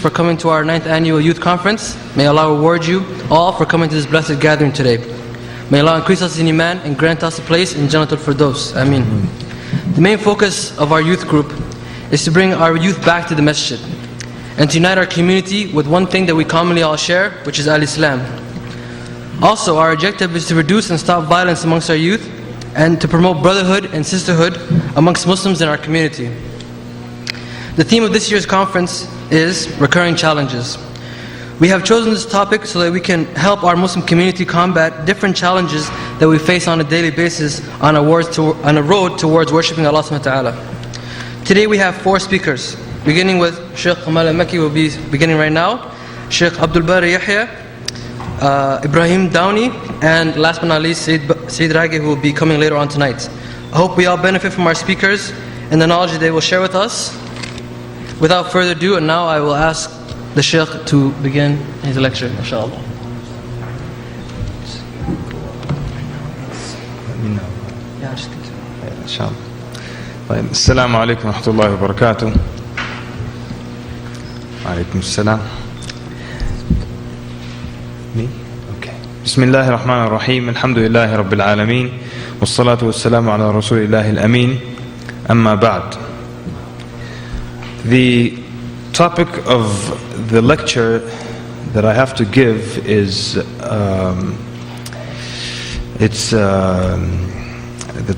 For coming to our 9th annual youth conference. May Allah reward you all for coming to this blessed gathering today. May Allah increase us in Iman and grant us a place in Jannatul Firdaus. Ameen. The main focus of our youth group is to bring our youth back to the masjid and to unite our community with one thing that we commonly all share, which is Al-Islam. Also, our objective is to reduce and stop violence amongst our youth and to promote brotherhood and sisterhood amongst Muslims in our community. The theme of this year's conference is recurring challenges. We have chosen this topic so that we can help our Muslim community combat different challenges that we face on a daily basis on a road towards worshipping Allah subhanahu wa ta'ala. Today we have 4 speakers, beginning with Sheikh Kamal El Mekki, who will be beginning right now, Sheikh Abdul Bari Yahya, Ibrahim Downey, and last but not least, Sayyid Ragi, who will be coming later on tonight. I hope we all benefit from our speakers and the knowledge that they will share with us. Without further ado, and now I will ask the Shaykh to begin his lecture, inshallah. Assalamu alaikum wa rahmatullahi wa barakatuh. Alaikum assalam. Me? Okay. Bismillahir Rahmanir Rahim. Alhamdulillahi Rabbil Alameen. Wassalatu wassalamu ala Rasulillahi al-Ameen. Amma ba'd. The topic of the lecture that I have to give is the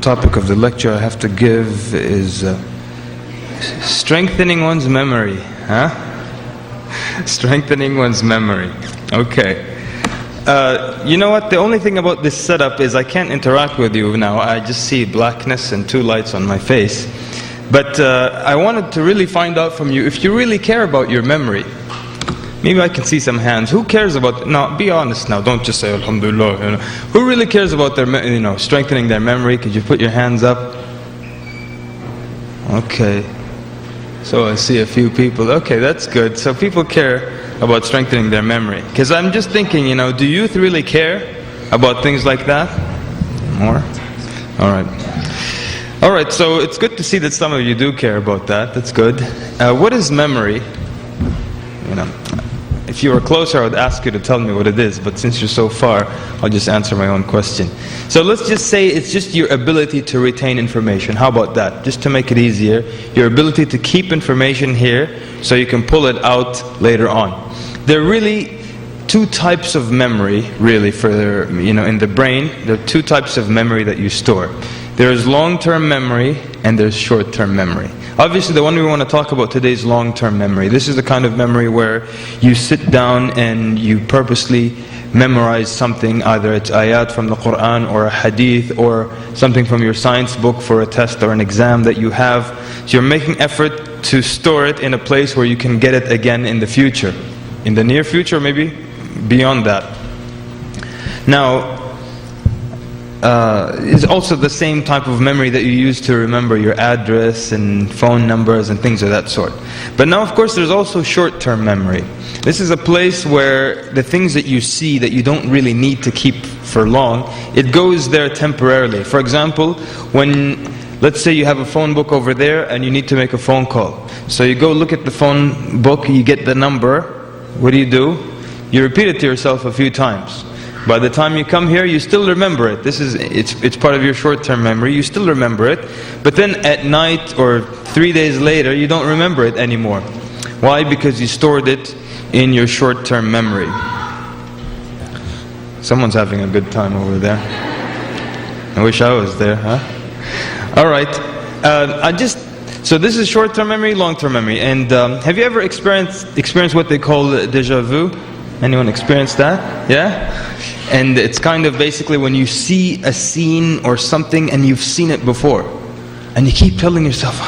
topic of the lecture I have to give is strengthening one's memory. Strengthening one's memory. Okay. You know what? The only thing about this setup is I can't interact with you now. I just see blackness and 2 lights on my face. But I wanted to really find out from you if you really care about your memory. Maybe I can see some hands. Who cares about? No, be honest now. Don't just say Alhamdulillah. You know. Who really cares about their, strengthening their memory? Could you put your hands up? Okay. So I see a few people. Okay, that's good. So people care about strengthening their memory. Because I'm just thinking, do youth really care about things like that? More? All right. Alright, so it's good to see that some of you do care about that. That's good. What is memory? If you were closer, I would ask you to tell me what it is. But since you're so far, I'll just answer my own question. So let's just say it's just your ability to retain information. How about that? Just to make it easier. Your ability to keep information here so you can pull it out later on. There are really 2 types of memory, really, in the brain. There are 2 types of memory that you store. There's long-term memory and there's short-term memory. Obviously the one we want to talk about today is long-term memory. This is the kind of memory where you sit down and you purposely memorize something, either it's ayat from the Quran or a hadith or something from your science book for a test or an exam that you have. So you're making effort to store it in a place where you can get it again in the future. In the near future, maybe beyond that. Now, is also the same type of memory that you use to remember your address and phone numbers and things of that sort. But now of course there's also short-term memory. This is a place where the things that you see that you don't really need to keep for long, it goes there temporarily. For example, let's say you have a phone book over there and you need to make a phone call. So you go look at the phone book, you get the number. What do? You repeat it to yourself a few times. By the time you come here, you still remember it. It's part of your short-term memory. You still remember it. But then at night or 3 days later, you don't remember it anymore. Why? Because you stored it in your short-term memory. Someone's having a good time over there. I wish I was there, huh? Alright. So this is short-term memory, long-term memory. And have you ever experienced what they call déjà vu? Anyone experienced that? Yeah? And it's kind of basically when you see a scene or something and you've seen it before. And you keep telling yourself,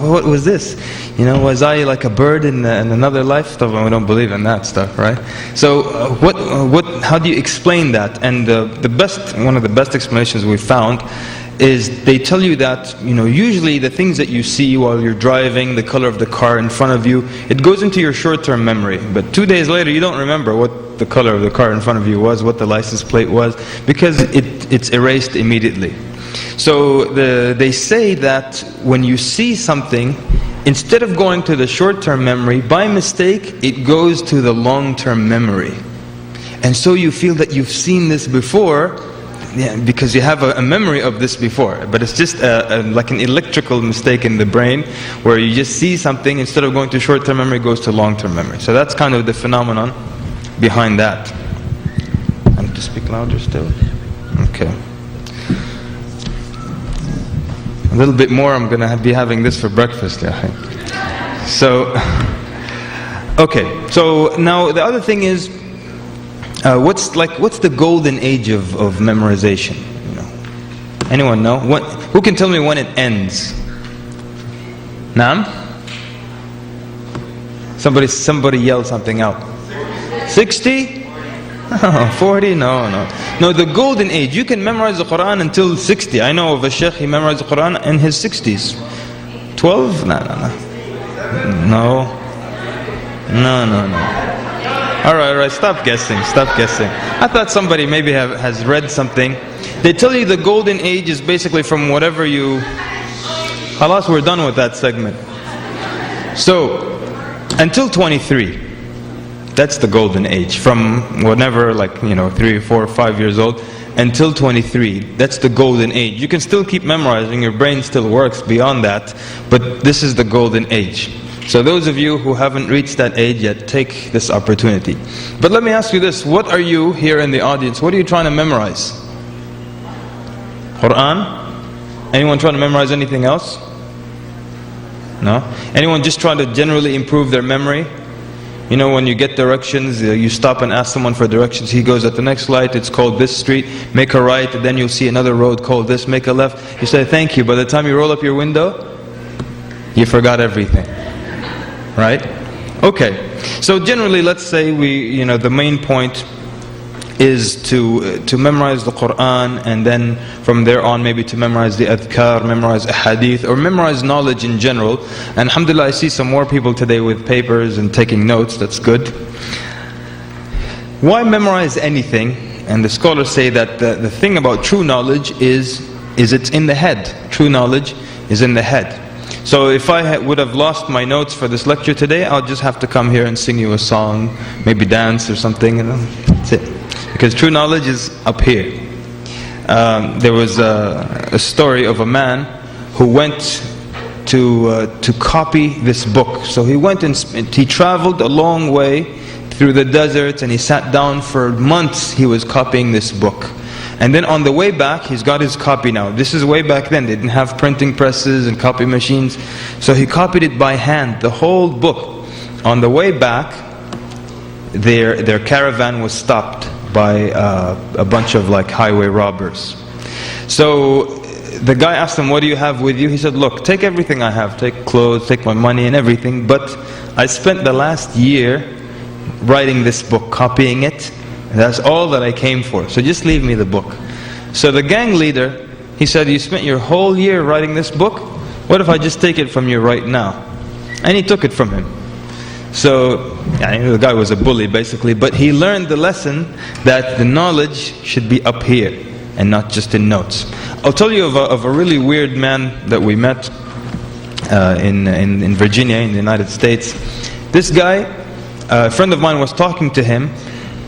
what was this? Was I like a bird in another life? We don't believe in that stuff, right? So how do you explain that? And one of the best explanations we found is they tell you that, usually the things that you see while you're driving, the color of the car in front of you, it goes into your short-term memory. But 2 days later, you don't remember what the color of the car in front of you was, what the license plate was, because it's erased immediately. So they say that when you see something instead of going to the short-term memory, by mistake, it goes to the long-term memory. And so you feel that you've seen this before, because you have a memory of this before. But it's just like an electrical mistake in the brain, where you just see something, instead of going to short-term memory, it goes to long-term memory. So that's kind of the phenomenon behind that. I need to speak louder still? Okay. A little bit more, I'm going to be having this for breakfast. So, okay. So now the other thing is, what's the golden age of memorization? You know? Anyone know? Who can tell me when it ends? Naam? Somebody yell something out. 60? Oh, 40? No, the golden age. You can memorize the Quran until 60. I know of a sheikh, he memorized the Quran in his 60s. 12? No. Alright, stop guessing. I thought somebody maybe has read something. They tell you the golden age is basically from whatever you... Khalas, we're done with that segment. So, until 23. That's the golden age. From whenever, 3, 4, 5 years old, until 23. That's the golden age. You can still keep memorizing, your brain still works beyond that, but this is the golden age. So those of you who haven't reached that age yet, take this opportunity. But let me ask you this, what are you here in the audience, what are you trying to memorize? Quran? Anyone trying to memorize anything else? No? Anyone just trying to generally improve their memory? You know, when you get directions, you stop and ask someone for directions. He goes, at the next light, it's called this street, make a right, and then you'll see another road called this, make a left. You say, thank you. By the time you roll up your window, you forgot everything. Right? Okay. So generally, let's say the main point is to memorize the Quran, and then from there on maybe to memorize the adhkar, memorize a hadith, or memorize knowledge in general. And alhamdulillah, I see some more people today with papers and taking notes. That's good. Why memorize anything? And the scholars say that the thing about true knowledge is it's in the head. True knowledge is in the head. So if I would have lost my notes for this lecture today, I'll just have to come here and sing you a song, maybe dance or something, and that's it. Because true knowledge is up here. There was a story of a man who went to copy this book. So he went and he traveled a long way through the deserts, and he sat down for months. He was copying this book. And then on the way back, he's got his copy now. This is way back then. They didn't have printing presses and copy machines. So he copied it by hand, the whole book. On the way back, their caravan was stopped by a bunch of highway robbers. So the guy asked him, what do you have with you? He said, look, take everything I have. Take clothes, take my money and everything. But I spent the last year writing this book, copying it. And that's all that I came for. So just leave me the book. So the gang leader, he said, you spent your whole year writing this book? What if I just take it from you right now? And he took it from him. So the guy was a bully basically, but he learned the lesson that the knowledge should be up here and not just in notes. I'll tell you of a really weird man that we met in Virginia, in the United States. This guy, a friend of mine was talking to him,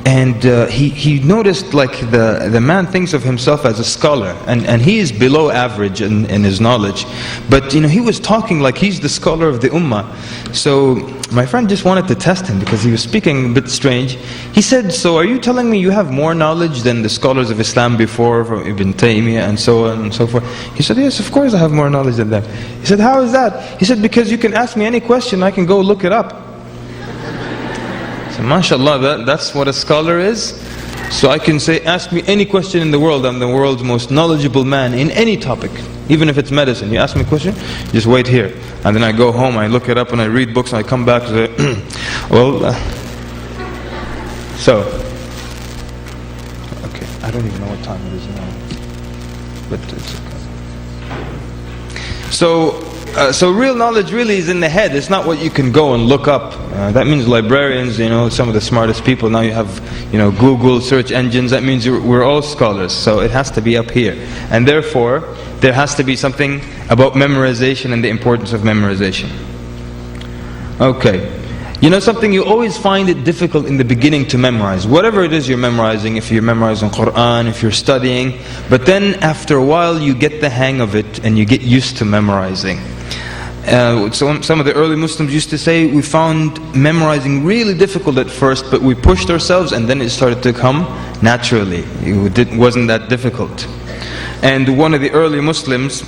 and he noticed the man thinks of himself as a scholar, and he is below average in his knowledge, but he was talking like he's the scholar of the ummah. So my friend just wanted to test him because he was speaking a bit strange. He said, so are you telling me you have more knowledge than the scholars of Islam before, from Ibn Taymiyyah and so on and so forth? He said, yes, of course I have more knowledge than them. He said, how is that? He said, because you can ask me any question, I can go look it up. So mashallah, that's what a scholar is. So I can say, ask me any question in the world, I'm the world's most knowledgeable man in any topic. Even if it's medicine, you ask me a question, just wait here. And then I go home, I look it up and I read books and I come back and say, okay, I don't even know what time it is now. But it's okay. So real knowledge really is in the head. It's not what you can go and look up. That means librarians, some of the smartest people. Now you have, Google search engines. That means we're all scholars. So it has to be up here. And therefore, there has to be something about memorization and the importance of memorization. Okay. You know something, you always find it difficult in the beginning to memorize. Whatever it is you're memorizing, if you're memorizing Quran, if you're studying, but then after a while you get the hang of it and you get used to memorizing. So some of the early Muslims used to say, we found memorizing really difficult at first, but we pushed ourselves and then it started to come naturally. It wasn't that difficult. And one of the early Muslims,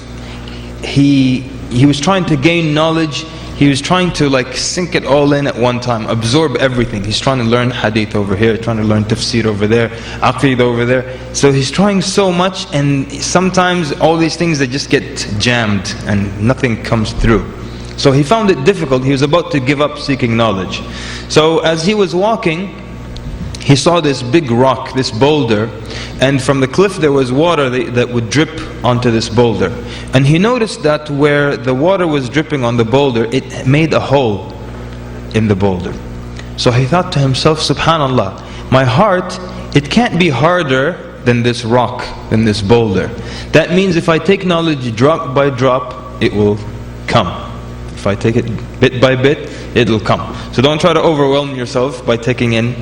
he was trying to gain knowledge. He was trying to like sink it all in at one time, absorb everything. He's trying to learn hadith over here, trying to learn tafsir over there, aqeedah over there. So he's trying so much, and sometimes all these things, they just get jammed and nothing comes through. So he found it difficult. He was about to give up seeking knowledge. So as he was walking, he saw this big rock, this boulder, and from the cliff there was water that would drip onto this boulder. And he noticed that where the water was dripping on the boulder, it made a hole in the boulder. So he thought to himself, subhanallah, my heart, it can't be harder than this rock, than this boulder. That means if I take knowledge drop by drop, it will come. If I take it bit by bit, it will come. So don't try to overwhelm yourself by taking in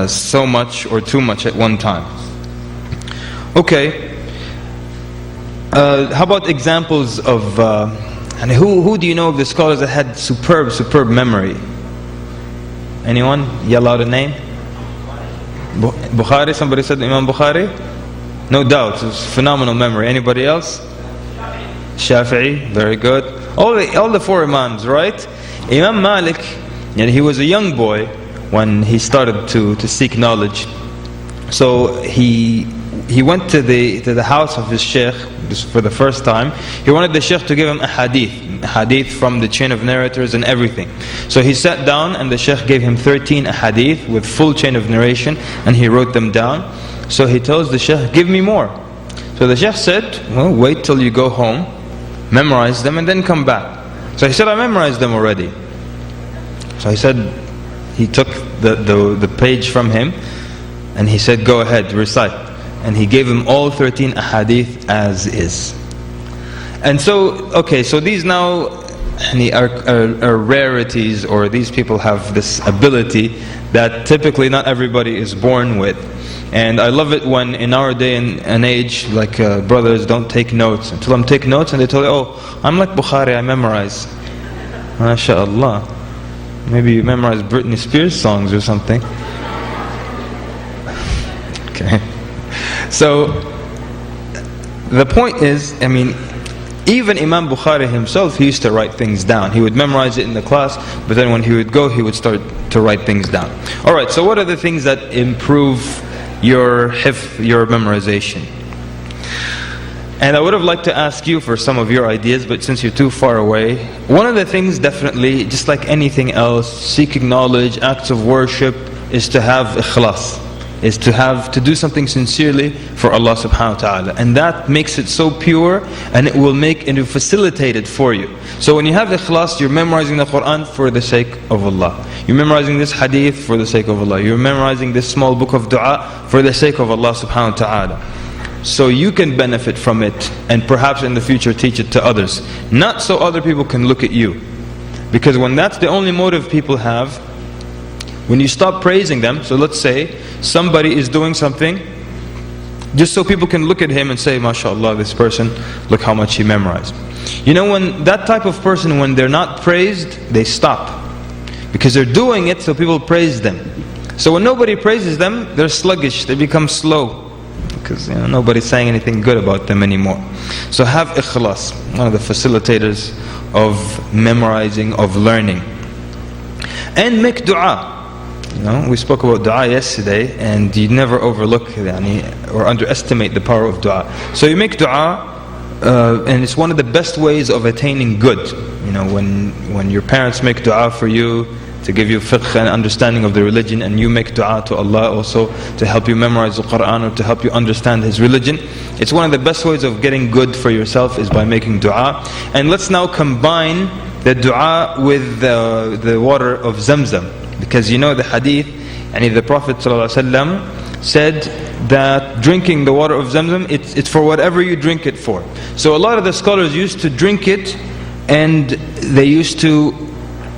so much or too much at one time. Okay. How about examples of and who do you know of the scholars that had superb memory? Anyone? Yell out a name. Bukhari. Somebody said Imam Bukhari. No doubt, it's phenomenal memory. Anybody else? Shafi'i. Very good. All the four Imams, right? Imam Malik, and he was a young boy when he started to seek knowledge. So he went to the house of his sheikh for the first time. He wanted the sheikh to give him a hadith from the chain of narrators and everything. So he sat down and the sheikh gave him 13 hadith with full chain of narration, and he wrote them down. So he tells the sheikh, give me more. So the sheikh said, well, wait till you go home, memorize them and then come back. So he said, I memorized them already. So he took the page from him and he said, go ahead, recite. And he gave him all 13 ahadith as is. And so, okay, so these now are rarities, or these people have this ability that typically not everybody is born with. And I love it when in our day and age, like brothers don't take notes. Until I'm take notes and they tell you, oh, I'm like Bukhari, I memorize. MashaAllah. Maybe you memorize Britney Spears songs or something. Okay. So, the point is, I mean, even Imam Bukhari himself, he used to write things down. He would memorize it in the class, but then when he would go, he would start to write things down. Alright, so what are the things that improve your hifz, your memorization? And I would have liked to ask you for some of your ideas, but since you're too far away, one of the things definitely, just like anything else, seeking knowledge, acts of worship, is to have ikhlas, is to do something sincerely for Allah subhanahu wa ta'ala. And that makes it so pure, and it will facilitate it for you. So when you have ikhlas, you're memorizing the Quran for the sake of Allah. You're memorizing this hadith for the sake of Allah. You're memorizing this small book of dua for the sake of Allah subhanahu wa ta'ala. So you can benefit from it, and perhaps in the future teach it to others. Not so other people can look at you. Because when that's the only motive people have, when you stop praising them, so let's say somebody is doing something just so people can look at him and say, MashaAllah, this person, look how much he memorized. You know, when that type of person, when they're not praised, they stop. Because they're doing it so people praise them. So when nobody praises them, they're sluggish, they become slow. Because nobody's saying anything good about them anymore. So have ikhlas, one of the facilitators of memorizing, of learning. And make dua. We spoke about dua yesterday, and you never overlook or underestimate the power of dua. So you make dua, and it's one of the best ways of attaining good. When your parents make dua for you, to give you fiqh and understanding of the religion, and you make dua to Allah also to help you memorize the Quran or to help you understand His religion. It's one of the best ways of getting good for yourself is by making dua. And let's now combine the dua with the water of Zamzam. Because the hadith, and the Prophet ﷺ said that drinking the water of Zamzam, it's for whatever you drink it for. So a lot of the scholars used to drink it, and they used to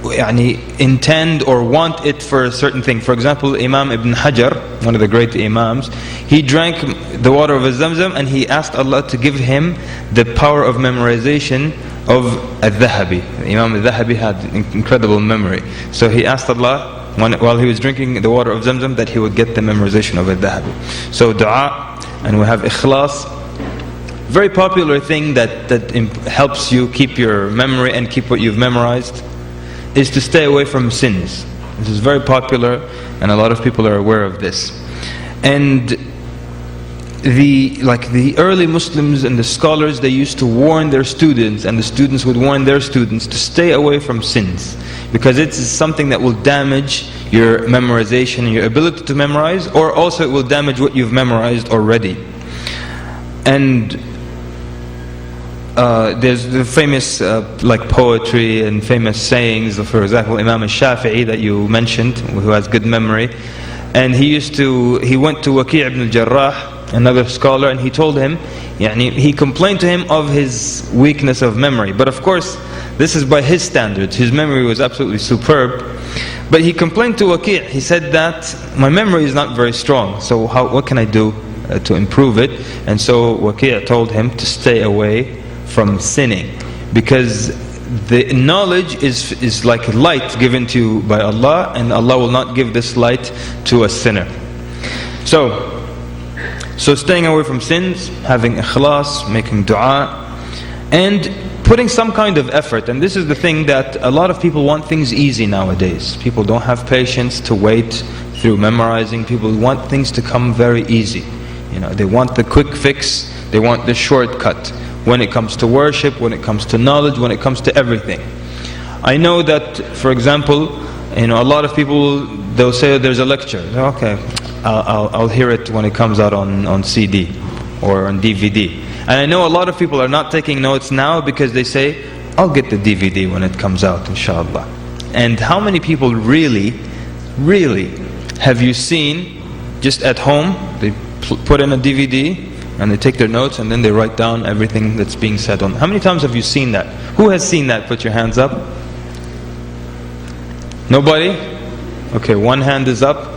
intend or want it for a certain thing. For example, Imam Ibn Hajar, one of the great Imams, he drank the water of Zamzam and he asked Allah to give him the power of memorization of Al-Dhahabi. Imam Al-Dhahabi had incredible memory. So he asked Allah, while he was drinking the water of Zamzam, that he would get the memorization of Al-Dhahabi. So dua, and we have ikhlas. Very popular thing that helps you keep your memory and keep what you've memorized is to stay away from sins. This is very popular and a lot of people are aware of this. And the early Muslims and the scholars, they used to warn their students, and the students would warn their students to stay away from sins, because it's something that will damage your memorization and your ability to memorize, or also it will damage what you've memorized already. And there's the famous poetry and famous sayings. For example, Imam al-Shafi'i that you mentioned, who has good memory, and he went to Waki' ibn al-Jarrah, another scholar, and he told him, he complained to him of his weakness of memory. But of course, this is by his standards. His memory was absolutely superb. But he complained to Waki'. He said that my memory is not very strong. So what can I do to improve it? And so Waki' told him to stay away from sinning, because the knowledge is like light given to you by Allah, and Allah will not give this light to a sinner. So staying away from sins, having ikhlas, making dua, and putting some kind of effort. And this is the thing that a lot of people want things easy nowadays. People don't have patience to wait through memorizing. People want things to come very easy. They want the quick fix, they want the shortcut. When it comes to worship, when it comes to knowledge, when it comes to everything. I know that, for example, a lot of people, they'll say there's a lecture. Okay, I'll hear it when it comes out on CD or on DVD. And I know a lot of people are not taking notes now because they say, I'll get the DVD when it comes out, inshallah. And how many people really have you seen just at home, they put in a DVD and they take their notes and then they write down everything that's being said on. How many times have you seen that? Who has seen that? Put your hands up. Nobody? Okay, one hand is up.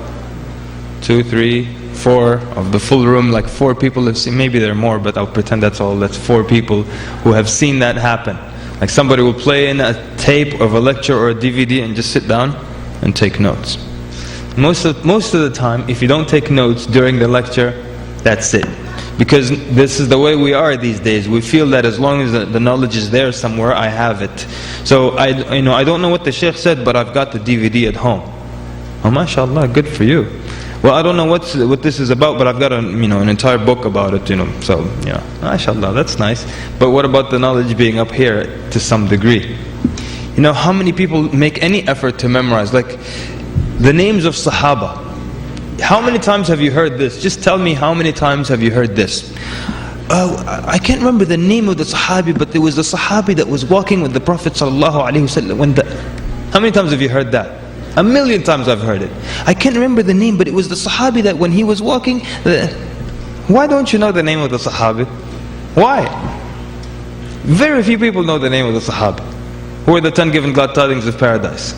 2, 3, 4 of the full room, like 4 people have seen. Maybe there are more, but I'll pretend that's all. That's 4 people who have seen that happen. Like somebody will play in a tape of a lecture or a DVD and just sit down and take notes. Most of the time, if you don't take notes during the lecture, that's it. Because this is the way we are these days. We feel that as long as the knowledge is there somewhere, I have it. So I don't know what the Shaykh said, but I've got the DVD at home. Oh, mashallah, good for you. Well, I don't know what this is about, but I've got an entire book about it. So mashallah, that's nice. But what about the knowledge being up here to some degree? How many people make any effort to memorize, like the names of Sahaba? How many times have you heard this? Just tell me, how many times have you heard this? I can't remember the name of the Sahabi, but there was a Sahabi that was walking with the Prophet ﷺ. How many times have you heard that? 1,000,000 times I've heard it. I can't remember the name, but it was the Sahabi that when he was walking. Why don't you know the name of the Sahabi? Why? Very few people know the name of the Sahabi. Who are the 10 given glad tidings of paradise?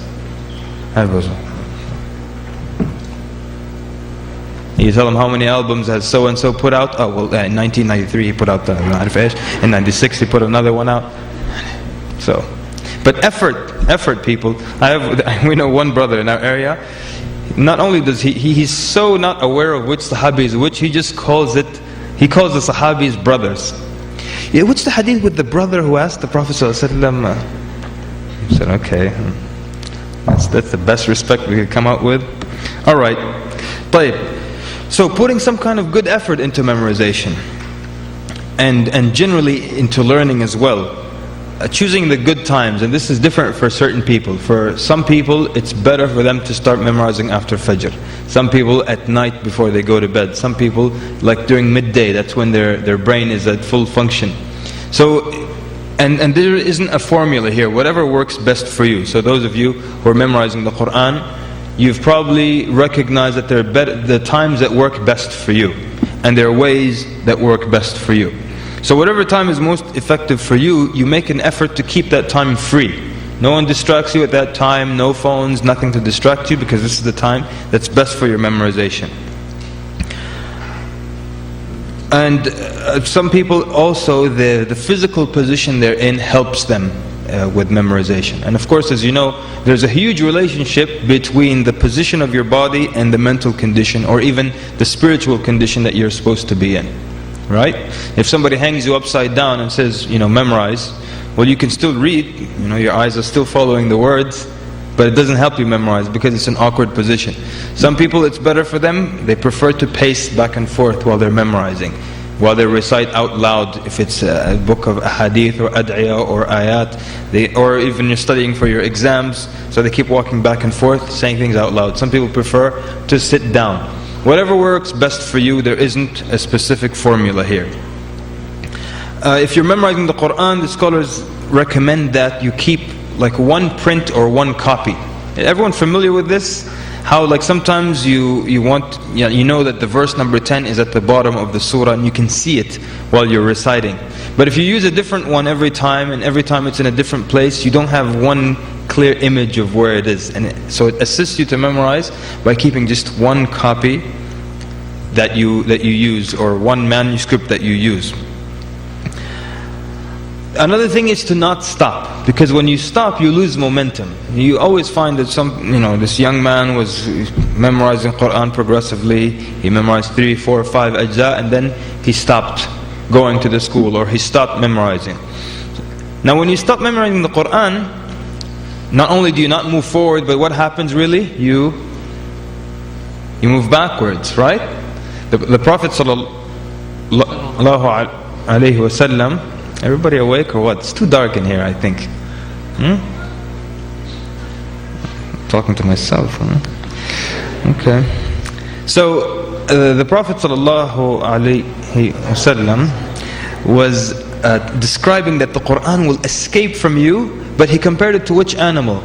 You tell them how many albums has so and so put out. Oh well, in 1993 he put out the in 96 he put another one out. So, but effort, people. We know one brother in our area. Not only does he's so not aware of which Sahabi is which, he just calls the Sahabis brothers. Yeah, what's the hadith with the brother who asked the Prophet ﷺ? He said, okay, that's the best respect we could come out with. All right, طيب. So putting some kind of good effort into memorization, and generally into learning as well. Choosing the good times, and this is different for certain people. For some people, it's better for them to start memorizing after Fajr. Some people at night before they go to bed. Some people like during midday, that's when their brain is at full function. So, and there isn't a formula here, whatever works best for you. So those of you who are memorizing the Qur'an, you've probably recognized that there are the times that work best for you, and there are ways that work best for you. So whatever time is most effective for you, you make an effort to keep that time free. No one distracts you at that time, no phones, nothing to distract you, because this is the time that's best for your memorization. And some people also, the physical position they're in helps them with memorization. And of course, as you know, there's a huge relationship between the position of your body and the mental condition, or even the spiritual condition that you're supposed to be in. Right? If somebody hangs you upside down and says, memorize, well, you can still read, your eyes are still following the words, but it doesn't help you memorize because it's an awkward position. Some people, it's better for them, they prefer to pace back and forth while they're memorizing, while they recite out loud, if it's a book of hadith or ad'iyah or ayat, or even you're studying for your exams, so they keep walking back and forth, saying things out loud. Some people prefer to sit down. Whatever works best for you, there isn't a specific formula here. If you're memorizing the Quran, the scholars recommend that you keep like one print or one copy. Everyone familiar with this? How like sometimes you know that the verse number 10 is at the bottom of the surah and you can see it while you're reciting. But if you use a different one every time, and every time it's in a different place, you don't have one clear image of where it is. And so it assists you to memorize by keeping just one copy that you use, or one manuscript that you use. Another thing is to not stop, because when you stop, you lose momentum. You always find that this young man was memorizing Quran progressively. He memorized 3, 4, 5 ajza, and then he stopped going to the school, or he stopped memorizing. Now when you stop memorizing the Quran, not only do you not move forward, but what happens really? You move backwards, right? The Prophet sallallahu alaihi wasallam, everybody awake or what? It's too dark in here, I think. I'm talking to myself. Okay. So the Prophet ﷺ was describing that the Quran will escape from you, but he compared it to which animal?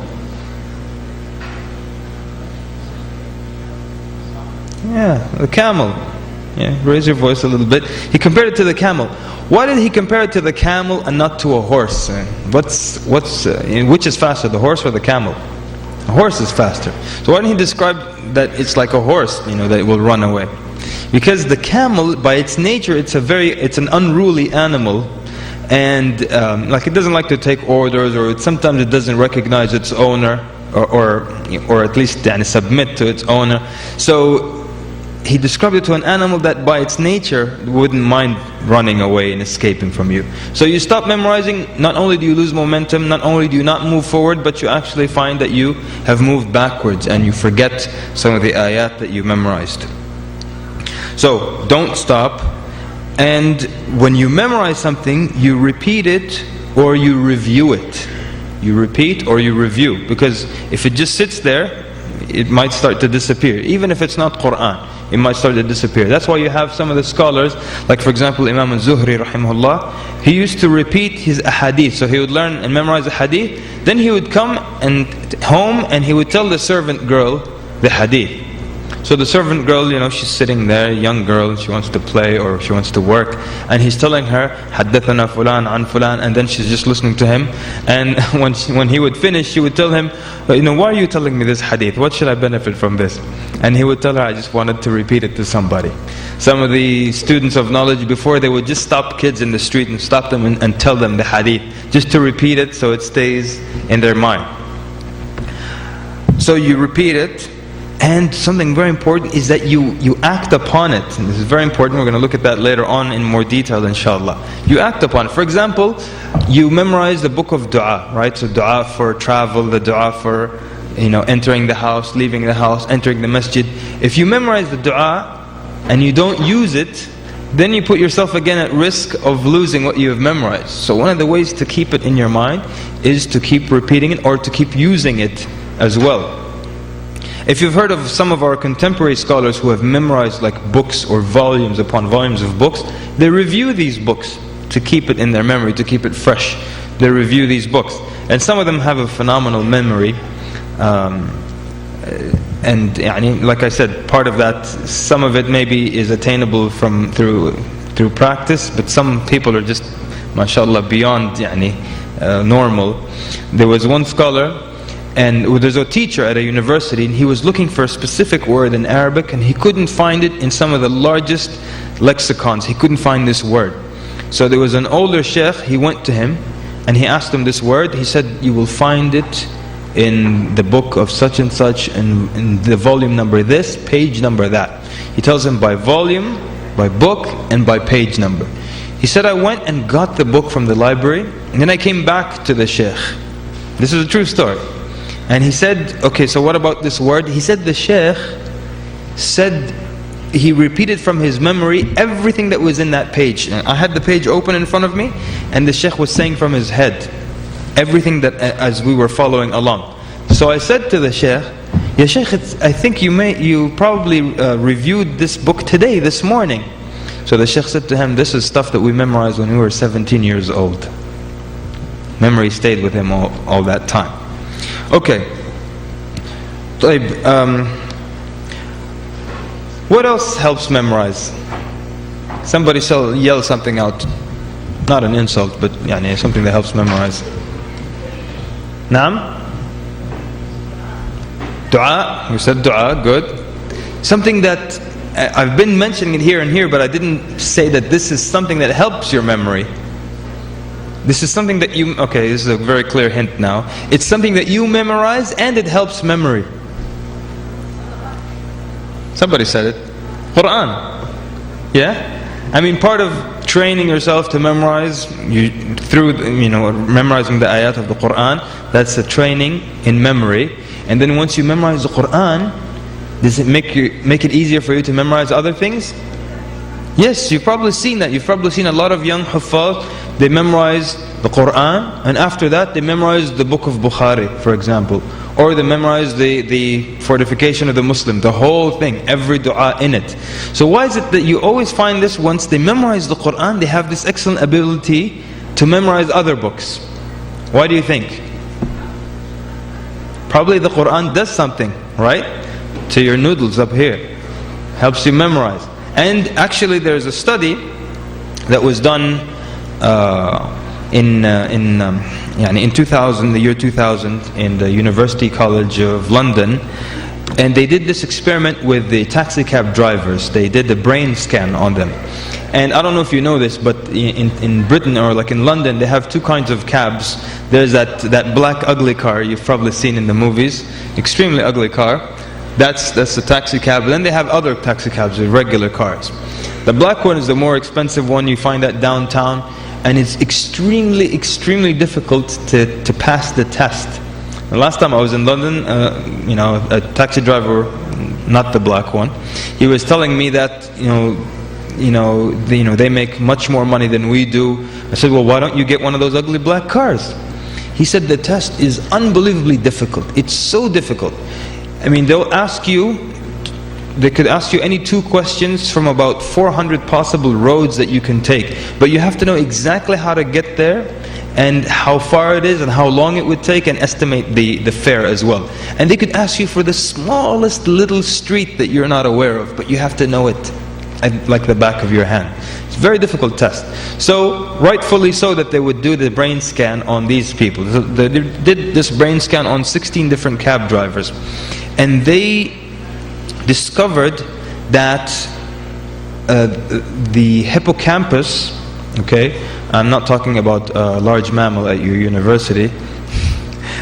Yeah, the camel. Yeah, raise your voice a little bit. He compared it to the camel. Why did he compare it to the camel and not to a horse? Which is faster, the horse or the camel? A horse is faster. So why didn't he describe that it's like a horse, that it will run away? Because the camel, by its nature, it's an unruly animal, and it doesn't like to take orders, or sometimes it doesn't recognize its owner, or at least submit to its owner. So he described it to an animal that by its nature wouldn't mind running away and escaping from you. So you stop memorizing, not only do you lose momentum, not only do you not move forward, but you actually find that you have moved backwards and you forget some of the ayat that you memorized. So don't stop, and when you memorize something, you repeat it or you review it. You repeat or you review, because if it just sits there, it might start to disappear. Even if it's not Quran, it might start to disappear. That's why you have some of the scholars, like for example Imam al-Zuhri rahimahullah, he used to repeat his ahadith. So he would learn and memorize the hadith, then he would come home and he would tell the servant girl the hadith. So the servant girl, she's sitting there, young girl, she wants to play or she wants to work, and he's telling her, حدثنا فلان عن فلان, and then she's just listening to him. And when he would finish, she would tell him, why are you telling me this hadith? What should I benefit from this? And he would tell her, I just wanted to repeat it to somebody. Some of the students of knowledge before, they would just stop kids in the street and stop them and tell them the hadith, just to repeat it so it stays in their mind. So you repeat it. And something very important is that you act upon it. And this is very important. We're going to look at that later on in more detail, inshallah. You act upon it. For example, you memorize the book of dua, right? So dua for travel, the dua for entering the house, leaving the house, entering the masjid. If you memorize the dua and you don't use it, then you put yourself again at risk of losing what you have memorized. So one of the ways to keep it in your mind is to keep repeating it, or to keep using it as well. If you've heard of some of our contemporary scholars who have memorized like books or volumes upon volumes of books, they review these books to keep it in their memory, to keep it fresh. They review these books. And some of them have a phenomenal memory. And like I said, part of that, some of it maybe is attainable through practice, but some people are just, mashallah, beyond normal. There was one scholar, and there's a teacher at a university, and he was looking for a specific word in Arabic, and he couldn't find it in some of the largest lexicons. He couldn't find this word. So there was an older sheikh, he went to him, and he asked him this word. He said, you will find it in the book of such and such, and in the volume number this, page number that. He tells him by volume, by book, and by page number. He said, I went and got the book from the library, and then I came back to the sheikh. This is a true story. And he said, okay, so what about this word? He said the sheikh said, he repeated from his memory everything that was in that page. And I had the page open in front of me, and the sheikh was saying from his head everything that as we were following along. So I said to the sheikh, Ya sheikh, I think you probably reviewed this book today, this morning. So the sheikh said to him, this is stuff that we memorized when we were 17 years old. Memory stayed with him all that time. Okay. What else helps memorize? Somebody yell something out. Not an insult, but something that helps memorize. Naam? Dua. You said dua, good. Something that I've been mentioning it here and here, but I didn't say that this is something that helps your memory. This is something that okay, this is a very clear hint now. It's something that you memorize and it helps memory. Somebody said it. Quran. Yeah? I mean, part of training yourself to memorize, through memorizing the ayat of the Quran, that's a training in memory. And then once you memorize the Quran, does it make it easier for you to memorize other things? Yes, you've probably seen that. You've probably seen a lot of young huffaz, they memorize the Quran, and after that they memorize the book of Bukhari, for example. Or they memorize the fortification of the Muslim, the whole thing, every dua in it. So why is it that you always find this, once they memorize the Quran, they have this excellent ability to memorize other books? Why do you think? Probably the Quran does something, right? To your noodles up here. Helps you memorize. And actually there's a study that was done in 2000, the year 2000, in the University College of London, and they did this experiment with the taxi cab drivers. They did a brain scan on them. And I don't know if you know this, but in Britain, or like in London, they have two kinds of cabs. There's that black ugly car you've probably seen in the movies, extremely ugly car. That's the taxi cab. And then they have other taxi cabs, the regular cars. The black one is the more expensive one. You find that downtown, and it's extremely, extremely difficult to pass the test. The last time I was in London, a taxi driver, not the black one, he was telling me that they make much more money than we do. I said, well, why don't you get one of those ugly black cars? He said the test is unbelievably difficult. It's so difficult. I mean, they could ask you any two questions from about 400 possible roads that you can take. But you have to know exactly how to get there, and how far it is, and how long it would take, and estimate the fare as well. And they could ask you for the smallest little street that you're not aware of, but you have to know it like the back of your hand. It's a very difficult test. So, rightfully so that they would do the brain scan on these people. So they did this brain scan on 16 different cab drivers. And they discovered that the hippocampus, okay, I'm not talking about a large mammal at your university.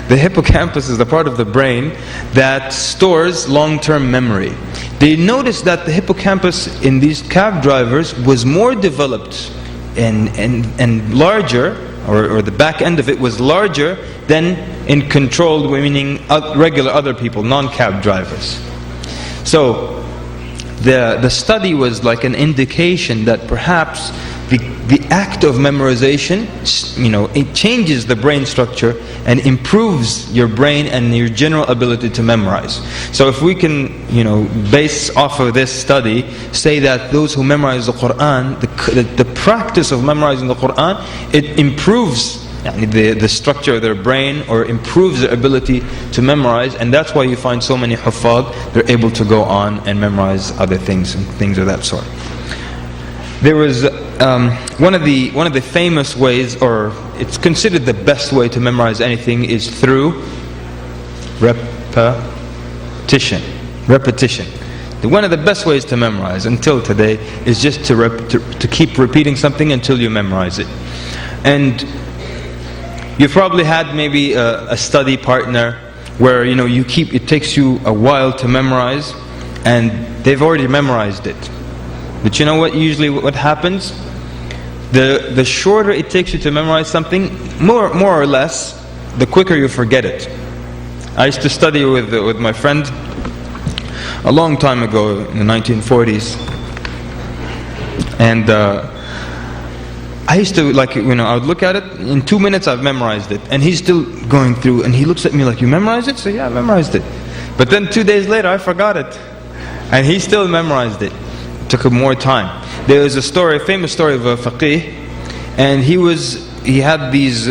The hippocampus is the part of the brain that stores long-term memory. They noticed that the hippocampus in these cab drivers was more developed and larger, or the back end of it was larger than in controlled, meaning regular other people, non-cab drivers. So the study was like an indication that perhaps the act of memorization, it changes the brain structure and improves your brain and your general ability to memorize. So if we can, base off of this study, say that those who memorize the Quran, the practice of memorizing the Quran, it improves the structure of their brain, or improves their ability to memorize, and that's why you find so many huffaz, they're able to go on and memorize other things and things of that sort. There was one of the famous ways, or it's considered the best way to memorize anything, is through repetition. Repetition. One of the best ways to memorize until today is just to keep repeating something until you memorize it. And you've probably had maybe a study partner where it takes you a while to memorize, and they've already memorized it. But you know what? Usually, what happens? The shorter it takes you to memorize something, more or less, the quicker you forget it. I used to study with my friend a long time ago in the 1940s, and I used to I would look at it, in 2 minutes I've memorized it, and he's still going through, and he looks at me like, "You memorized it?" So yeah, I memorized it. But then 2 days later I forgot it, and he still memorized it. It took him more time. There was a famous story of a faqih, and he had these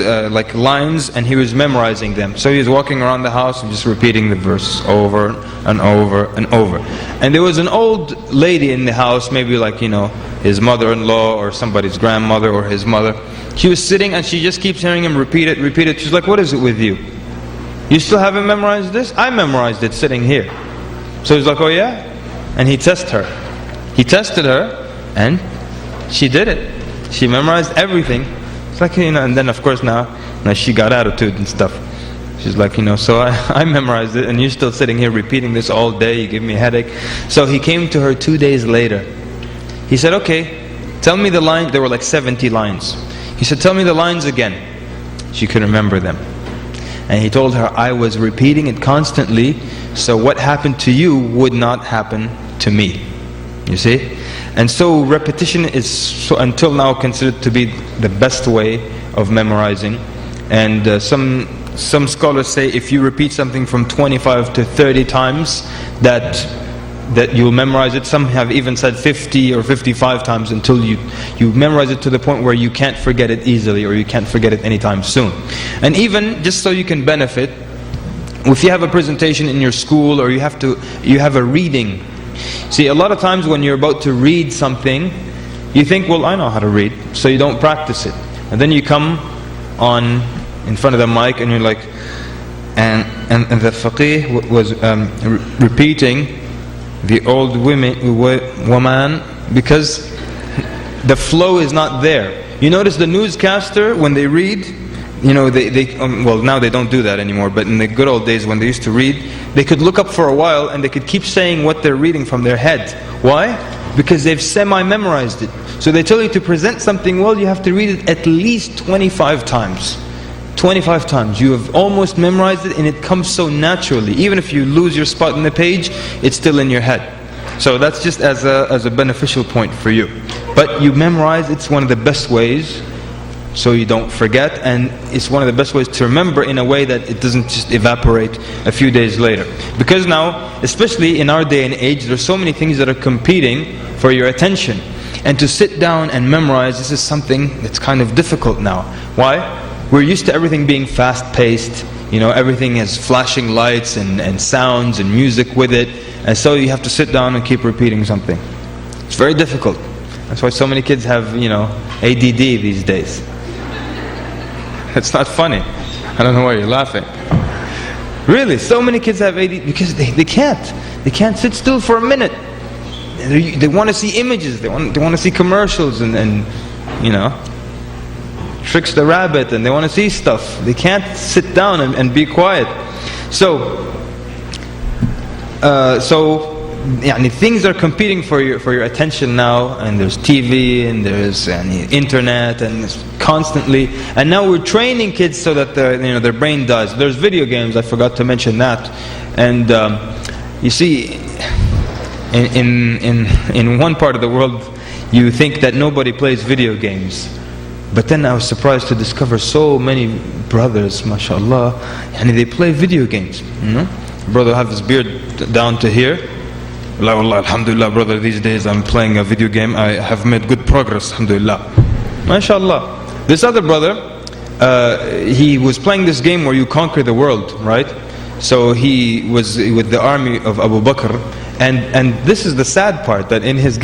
lines, and he was memorizing them. So he was walking around the house and just repeating the verse over and over and over. And there was an old lady in the house, maybe his mother-in-law or somebody's grandmother or his mother. She was sitting and she just keeps hearing him repeat it. She's like, "What is it with you? You still haven't memorized this?" "I memorized it sitting here." So he's like, "Oh yeah?" And he tested her. He tested her, and she did it. She memorized everything. It's like, and then of course now she got attitude and stuff. She's like, "So I memorized it, and you're still sitting here repeating this all day. You give me a headache." So he came to her 2 days later. He said, "Okay, tell me the line." There were like 70 lines. He said, "Tell me the lines again." She could remember them. And he told her, "I was repeating it constantly, so what happened to you would not happen to me." You see? And so repetition is until now considered to be the best way of memorizing. And some scholars say if you repeat something from 25 to 30 times, that you'll memorize it. Some have even said 50 or 55 times until you memorize it to the point where you can't forget it easily, or you can't forget it anytime soon. And even just so you can benefit, if you have a presentation in your school, or you have a reading. See, a lot of times when you're about to read something, you think, "Well, I know how to read," so you don't practice it. And then you come on in front of the mic and you're like, and the faqih was repeating the old woman, because the flow is not there. You notice the newscaster, when they read, well, now they don't do that anymore, but in the good old days when they used to read, they could look up for a while and they could keep saying what they're reading from their head. Why? Because they've semi-memorized it. So they tell you to present something well, you have to read it at least 25 times. 25 times. You have almost memorized it, and it comes so naturally. Even if you lose your spot in the page, it's still in your head. So that's just as a beneficial point for you. But you memorize, it's one of the best ways, so you don't forget, and it's one of the best ways to remember in a way that it doesn't just evaporate a few days later. Because now, especially in our day and age, there's so many things that are competing for your attention. And to sit down and memorize, this is something that's kind of difficult now. Why? We're used to everything being fast-paced, everything has flashing lights and sounds and music with it, and so you have to sit down and keep repeating something. It's very difficult. That's why so many kids have, ADD these days. It's not funny. I don't know why you're laughing. Really, so many kids have ADD because they can't. They can't sit still for a minute. They want to see images. They want to see commercials and Tricks the Rabbit, and they want to see stuff. They can't sit down and be quiet. So things are competing for your attention now, and there's TV and there's internet, and it's constantly. And now we're training kids so that their brain does. There's video games. I forgot to mention that. And you see, in one part of the world, you think that nobody plays video games. But then I was surprised to discover so many brothers, mashallah, and they play video games. Brother have his beard down to here. Wallah, alhamdulillah, brother, these days I'm playing a video game. I have made good progress, alhamdulillah. MashaAllah. This other brother, he was playing this game where you conquer the world, right? So he was with the army of Abu Bakr, And this is the sad part, that in his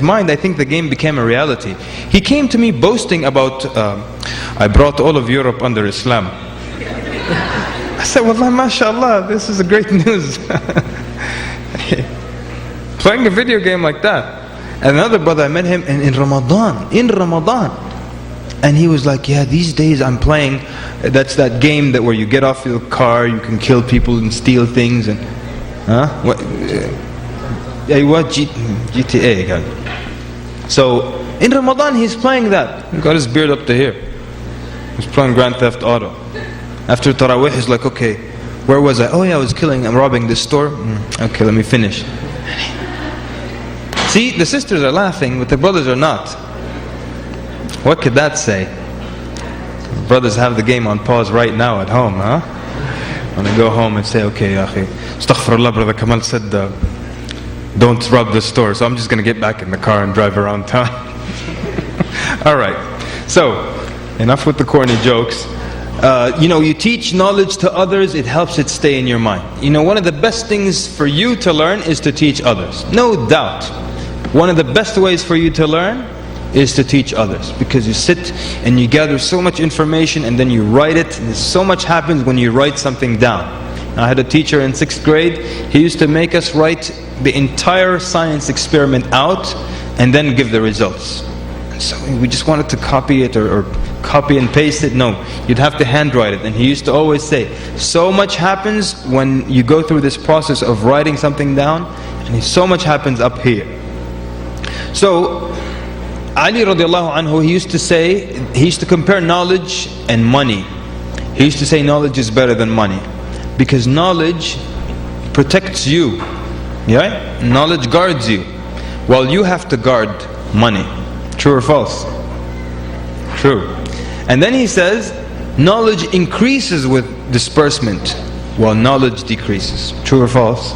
mind, I think the game became a reality. He came to me boasting about, I brought all of Europe under Islam. I said, Wallah, mashallah, this is a great news. Playing a video game like that. And another brother, I met him in Ramadan. And he was like, yeah, these days I'm playing, that's that game where you get off your car, you can kill people and steal things. And what? GTA. So in Ramadan he's playing that. He got his beard up to here. He's playing Grand Theft Auto. After Taraweeh he's like, okay, where was I? Oh yeah, I'm robbing this store. Okay, let me finish. See, the sisters are laughing, but the brothers are not. What could that say? Brothers have the game on pause right now at home, huh? When they go home and say, okay, akhi, astaghfirullah, brother Kamal said, don't rob the store, so I'm just going to get back in the car and drive around town. Alright, so, enough with the corny jokes. You teach knowledge to others, it helps it stay in your mind. One of the best things for you to learn is to teach others. No doubt. One of the best ways for you to learn is to teach others, because you sit and you gather so much information and then you write it, and so much happens when you write something down. I had a teacher in 6th grade, he used to make us write the entire science experiment out and then give the results. And so we just wanted to copy it or copy and paste it. No, you'd have to handwrite it. And he used to always say, so much happens when you go through this process of writing something down, and so much happens up here. So Ali radiallahu anhu, he used to compare knowledge and money. He used to say knowledge is better than money, because knowledge protects you. Yeah? Knowledge guards you, while you have to guard money. True or false? True. And then he says, knowledge increases with disbursement, while knowledge decreases. True or false?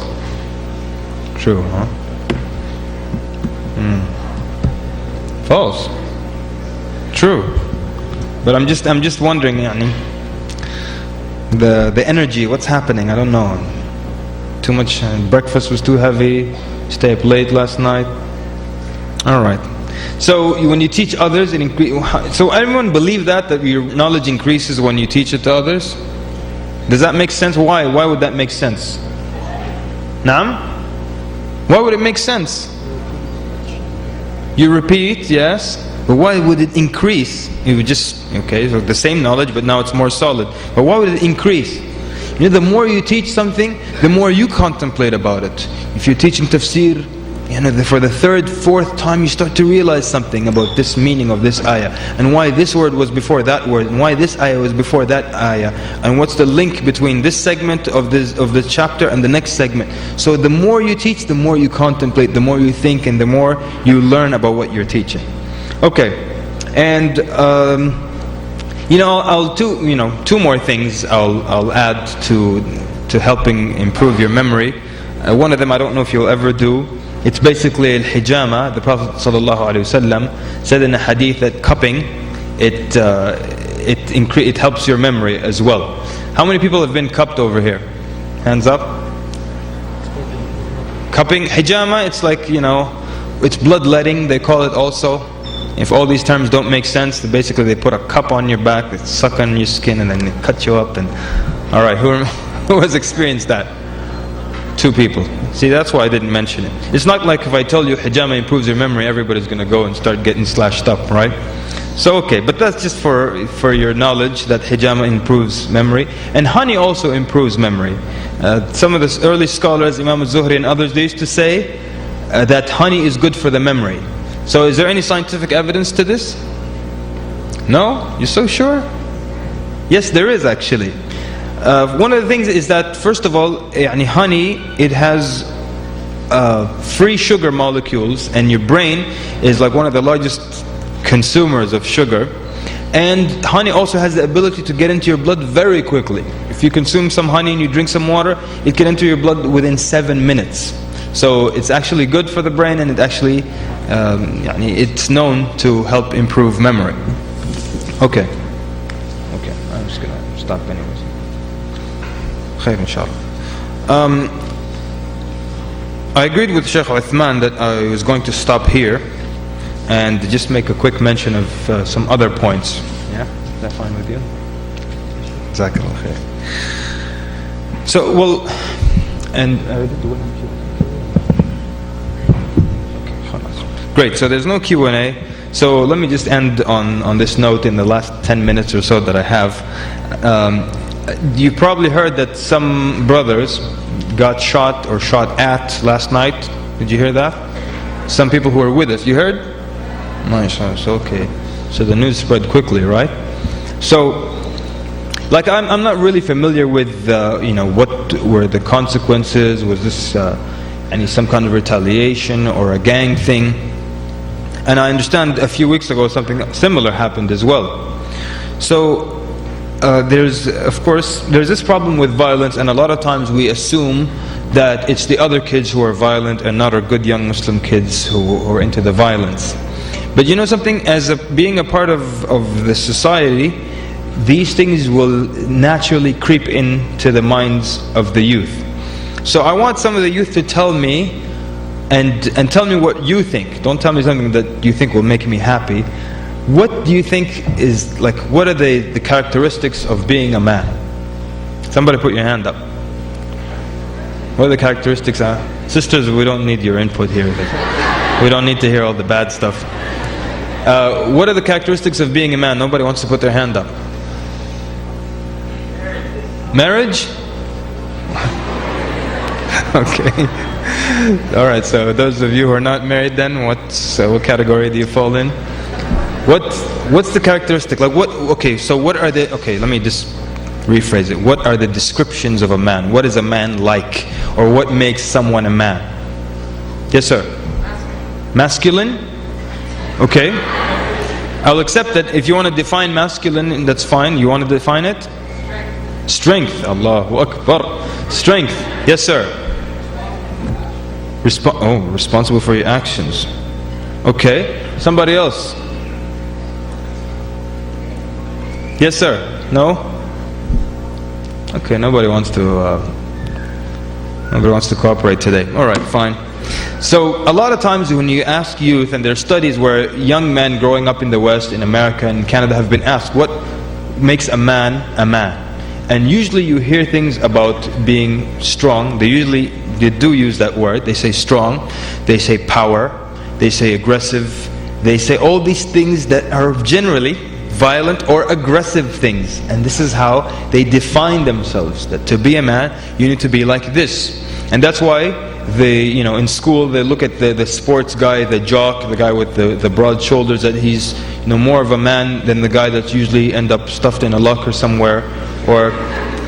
True, huh? False. True. But I'm just wondering, the energy, what's happening? I don't know. Too much, breakfast was too heavy, stay up late last night. Alright. So when you teach others, it increases. So everyone believe that your knowledge increases when you teach it to others? Does that make sense? Why? Why would that make sense? Naam? Why would it make sense? You repeat, yes, but why would it increase? You would just, okay, so the same knowledge, but now it's more solid. But why would it increase? The more you teach something, the more you contemplate about it. If you're teaching tafsir, for the 3rd, 4th time you start to realize something about this meaning of this ayah, and why this word was before that word, and why this ayah was before that ayah, and what's the link between this segment of this chapter and the next segment. So the more you teach, the more you contemplate, the more you think, and the more you learn about what you're teaching. Okay, and two more things I'll add to helping improve your memory. One of them I don't know if you'll ever do. It's basically al-hijama. The Prophet ﷺ said in a hadith that cupping, it helps your memory as well. How many people have been cupped over here? Hands up. Cupping, hijama, it's like, it's bloodletting, they call it also. If all these terms don't make sense, basically they put a cup on your back, they suck on your skin, and then they cut you up. And alright, who has experienced that? 2 people. See, that's why I didn't mention it. It's not like if I tell you hijama improves your memory, everybody's going to go and start getting slashed up, right? So okay, but that's just for your knowledge that hijama improves memory. And honey also improves memory. Some of the early scholars, Imam al-Zuhri and others, they used to say that honey is good for the memory. So is there any scientific evidence to this? No? You're so sure? Yes, there is actually. One of the things is that, first of all, honey, it has free sugar molecules, and your brain is like one of the largest consumers of sugar. And honey also has the ability to get into your blood very quickly. If you consume some honey and you drink some water, it can enter your blood within 7 minutes. So it's actually good for the brain, and it actually, it's known to help improve memory. Okay, I'm just gonna stop anyways. Khair inshallah. I agreed with Sheikh Uthman that I was going to stop here and just make a quick mention of some other points. Yeah? Is that fine with you? Jazakallah khair. So, well, and great, so there's no Q&A. So let me just end on this note in the last 10 minutes or so that I have. You probably heard that some brothers got shot or shot at last night. Did you hear that? Some people who were with us. You heard? Nice, okay. So the news spread quickly, right? So, like I'm not really familiar with what were the consequences. Was this some kind of retaliation or a gang thing? And I understand a few weeks ago something similar happened as well. So there's this problem with violence, and a lot of times we assume that it's the other kids who are violent and not our good young Muslim kids who are into the violence. But you know something, being a part of the society, these things will naturally creep into the minds of the youth. So I want some of the youth to tell me and tell me what you think. Don't tell me something that you think will make me happy. What do you think is, like, what are the characteristics of being a man? Somebody put your hand up. What are the characteristics? Sisters, we don't need your input here. We don't need to hear all the bad stuff. What are the characteristics of being a man? Nobody wants to put their hand up. Marriage? Okay. Alright, so those of you who are not married then, what category do you fall in? What's the characteristic? Like what are the, let me just rephrase it. What are the descriptions of a man? What is a man like? Or what makes someone a man? Yes, sir. Masculine? Okay. I'll accept that. If you want to define masculine, that's fine. You want to define it? Strength. Allahu Akbar. Strength. Yes, sir. Responsible for your actions. Okay. Somebody else? Yes, sir. No? Okay, nobody wants to cooperate today. Alright, fine. So a lot of times when you ask youth, and there are studies where young men growing up in the West, in America and Canada, have been asked what makes a man a man. And usually you hear things about being strong. They do use that word. They say strong, they say power, they say aggressive, they say all these things that are generally violent or aggressive things. And this is how they define themselves, that to be a man you need to be like this. And that's why in school they look at the sports guy, the jock, the guy with the broad shoulders, that he's more of a man than the guy that's usually end up stuffed in a locker somewhere, or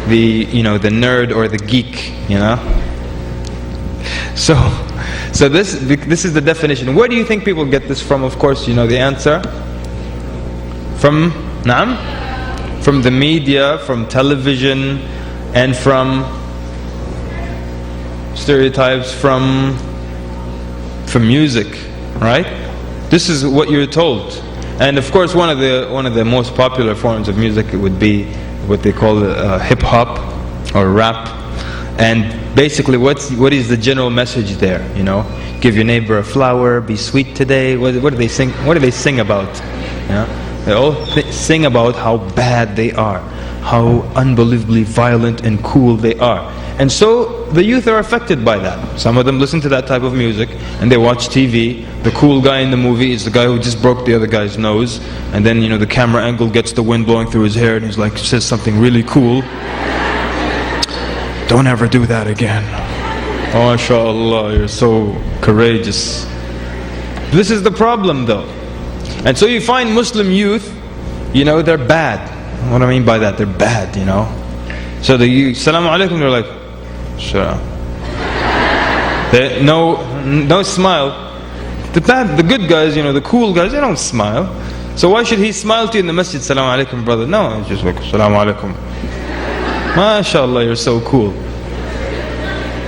the nerd or the geek, So this is the definition. Where do you think people get this from? Of course, the answer. From the media, from television, and from stereotypes, from music, right? This is what you're told. And of course, one of the most popular forms of music would be what they call hip hop or rap. And basically, what is the general message there? Give your neighbor a flower, be sweet today. What do they sing? What do they sing about? They all sing about how bad they are, how unbelievably violent and cool they are. And so the youth are affected by that. Some of them listen to that type of music and they watch TV. The cool guy in the movie is the guy who just broke the other guy's nose, and then the camera angle gets the wind blowing through his hair and he's like, says something really cool. Don't ever do that again. Oh, MashaAllah, you're so courageous. This is the problem though. And so you find Muslim youth, they're bad. What do I mean by that? They're bad, So the Assalamu alaikum, they're like, Salam. No smile. The good guys, the cool guys, they don't smile. So why should he smile to you in the masjid? Assalamu alaikum, brother. No, it's just like, Assalamu alaikum. MashaAllah, you're so cool.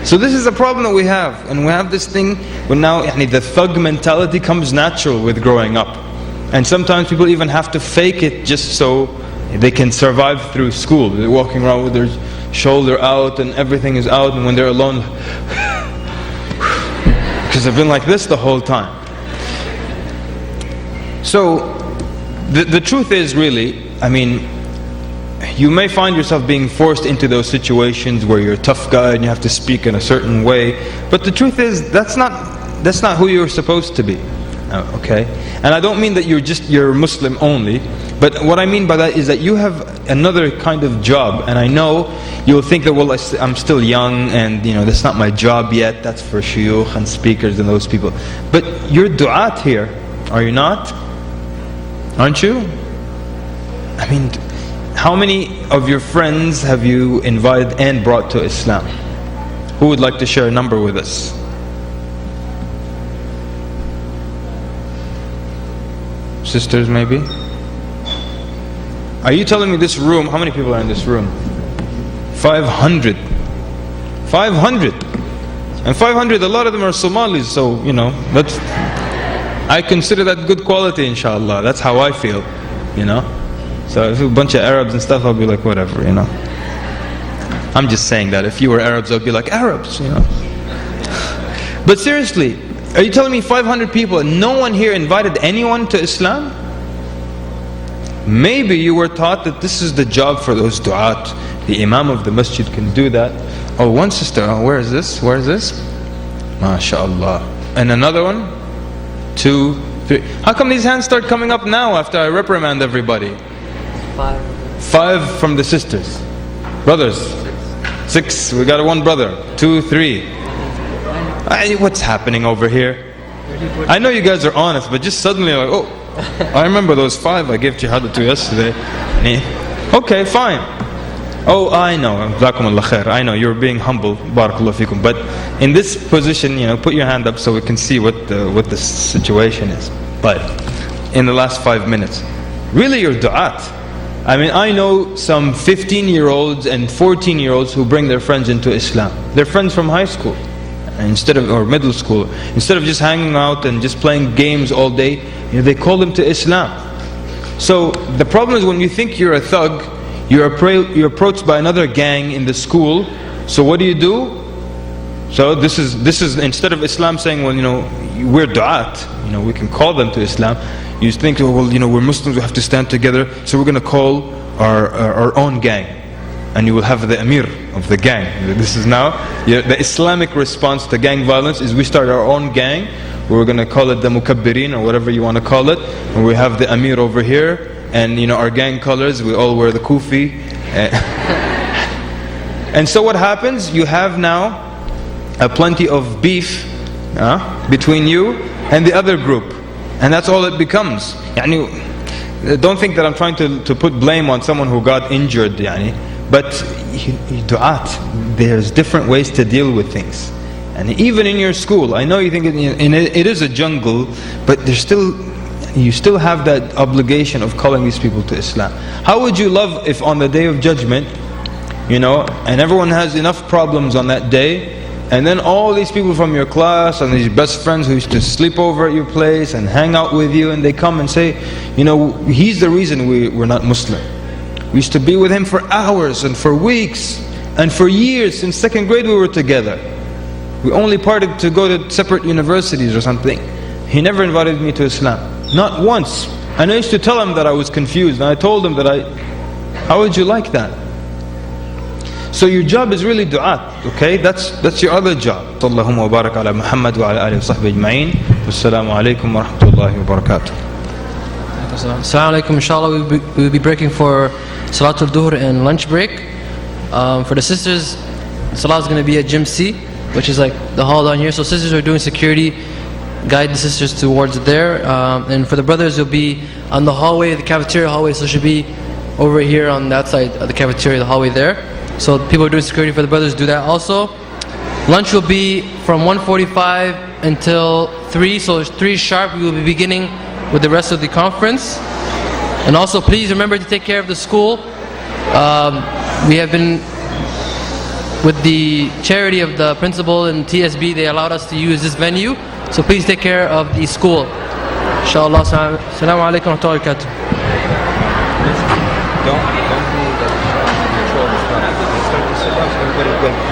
So this is a problem that we have. And we have this thing when now the thug mentality comes natural with growing up. And sometimes people even have to fake it just so they can survive through school. They're walking around with their shoulder out and everything is out, and when they're alone, Because I've been like this the whole time. So, the truth is really, I mean, you may find yourself being forced into those situations where you're a tough guy and you have to speak in a certain way. But the truth is, that's not who you're supposed to be. Okay? And I don't mean that you're Muslim only. But what I mean by that is that you have another kind of job. And I know you'll think that, well, I'm still young and that's not my job yet. That's for shuyukh and speakers and those people. But you're du'at here, are you not? Aren't you? I mean, how many of your friends have you invited and brought to Islam? Who would like to share a number with us? Sisters, maybe? Are you telling me this room, how many people are in this room? 500. 500. And 500, a lot of them are Somalis, so, I consider that good quality, inshallah. That's how I feel, So if a bunch of Arabs and stuff, I'll be like, whatever, I'm just saying that. If you were Arabs, I'd be like, Arabs, But seriously, are you telling me 500 people and no one here invited anyone to Islam? Maybe you were taught that this is the job for those du'at. The imam of the masjid can do that. Oh, one sister, where is this? Where is this? MashaAllah. And another one? 2, 3. How come these hands start coming up now after I reprimand everybody? 5 from the sisters. Brothers? 6. We got one brother. 2, 3. What's happening over here? I know you guys are honest, but just suddenly like, oh, I remember those 5 I gave Jihad to yesterday. Okay, fine. Oh, I know. Jazakumullah khair. I know you're being humble. Barakallahu fikum. But in this position, put your hand up so we can see what the situation is. But in the last 5 minutes, really, you're du'at. I mean, I know some 15-year-olds and 14-year-olds who bring their friends into Islam. They're friends from high school, or middle school. Instead of just hanging out and just playing games all day, they call them to Islam. So the problem is when you think you're a thug, you're approached by another gang in the school. So what do? So this is instead of Islam saying, well, we're du'at, we can call them to Islam. You think, well, we're Muslims, we have to stand together, so we're going to call our own gang. And you will have the Amir of the gang. This is now, the Islamic response to gang violence is we start our own gang. We're going to call it the Mukabbirin or whatever you want to call it. And we have the Amir over here. And our gang colors, we all wear the kufi. And so what happens? You have now plenty of beef between you and the other group. And that's all it becomes. Don't think that I'm trying to put blame on someone who got injured. But du'at, there's different ways to deal with things. And even in your school, I know you think it is a jungle, but you still have that obligation of calling these people to Islam. How would you love if on the day of judgment, and everyone has enough problems on that day, and then all these people from your class and these best friends who used to sleep over at your place and hang out with you, and they come and say, he's the reason we're not Muslim. We used to be with him for hours and for weeks and for years. Since second grade we were together. We only parted to go to separate universities or something. He never invited me to Islam. Not once. And I used to tell him that I was confused. And I told him that how would you like that? So your job is really du'at, okay? That's your other job. Allahumma wa barak ala Muhammad wa ala alihi wa sahbihi ajma'in. Wassalamu alaikum wa rahmatullahi wa barakatuh. Assalamu alaikum. Inshallah, we'll be breaking for Salatul Dhuhr and lunch break. For the sisters, Salah is going to be at Gym C, which is like the hall down here. So sisters are doing security, guide the sisters towards there. And for the brothers, you'll be on the hallway, the cafeteria hallway. So it should be over here on that side of the cafeteria, the hallway there. So people are doing security for the brothers, do that also. Lunch will be from 1:45 until 3. So it's 3 sharp. We will be beginning with the rest of the conference. And also please remember to take care of the school. We have been with the charity of the principal and TSB, they allowed us to use this venue. So please take care of the school. Inshallah. Assalamu alaikum wa rahmatullahi wa barakatuh. Don't be the control. Start to sit up so everybody good.